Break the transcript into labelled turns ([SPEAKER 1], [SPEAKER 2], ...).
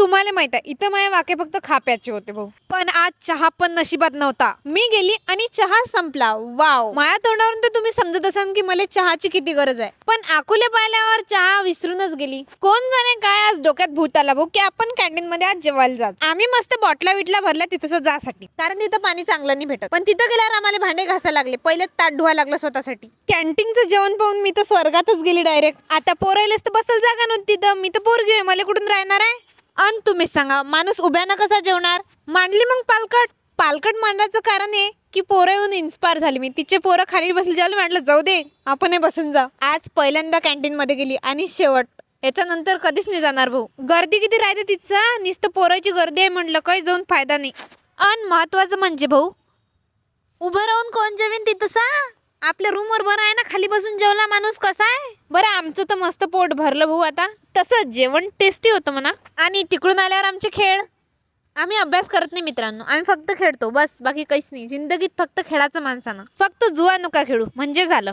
[SPEAKER 1] तुम्हाला माहित आहे इथं माझ्या वाके फक्त खाप्याचे होते भाऊ, पण आज चहा पण नशिबात नव्हता. मी गेली आणि चहा संपला. वाव, माझ्या तोंडावरून तर तुम्ही समजत असाल की मला चहाची किती गरज आहे, पण आकुले पाहिल्यावर चहा विसरूनच गेली. कोण जाणे काय आज डोक्यात भूत आला भाऊ की आपण कॅन्टीन मध्ये आज जेवायला जात. आम्ही मस्त बॉटला विटला भरल्या तिथं जासाठी, कारण तिथं पाणी चांगलं नाही भेटत. पण तिथं गेल्यावर आम्हाला भांडे घासायला लागले, पहिले ताट धुवा लागलं स्वतःसाठी. कॅन्टीनचं जेवण पाहून मी तर स्वर्गातच गेली डायरेक्ट. आता पोरायलाच तर बसल जागा नव्हती तिथं, मी तर पोरगी आहे, मला कुठून राहणार आहे. अन तुम्ही सांगा माणूस उभ्यानं कसा जेवणार. मांडली मग पालकट मांडायचं कारण आहे की पोरं येऊन इन्स्पायर झाली. मी तिचे पोरं खाली बसली जेवलं, म्हटलं जाऊ दे आपण बसून जा. आज पहिल्यांदा कॅन्टीन मध्ये गेली आणि शेवट, याच्यानंतर कधीच नाही जाणार भाऊ. गर्दी किती राहते तिचं, नुसतं पोराची गर्दी आहे म्हटलं काही जाऊन फायदा नाही. अन महत्वाचं म्हणजे भाऊ, उभं राहून कोण जेवेन तिथं आपल्या रूमवर बरं आहे ना, खाली बसून जेवला माणूस कसा आहे. बरं आमचं तर मस्त पोट भरलं भाऊ. आता तसं जेवण टेस्टी होतं म्हणा. आणि तिकडून आल्यावर आमचे खेळ. आम्ही अभ्यास करत नाही मित्रांनो, आम्ही फक्त खेळतो बस, बाकी काहीच नाही. जिंदगीत फक्त खेळाचं माणसानं, फक्त जुआ नका खेळू म्हणजे झालं.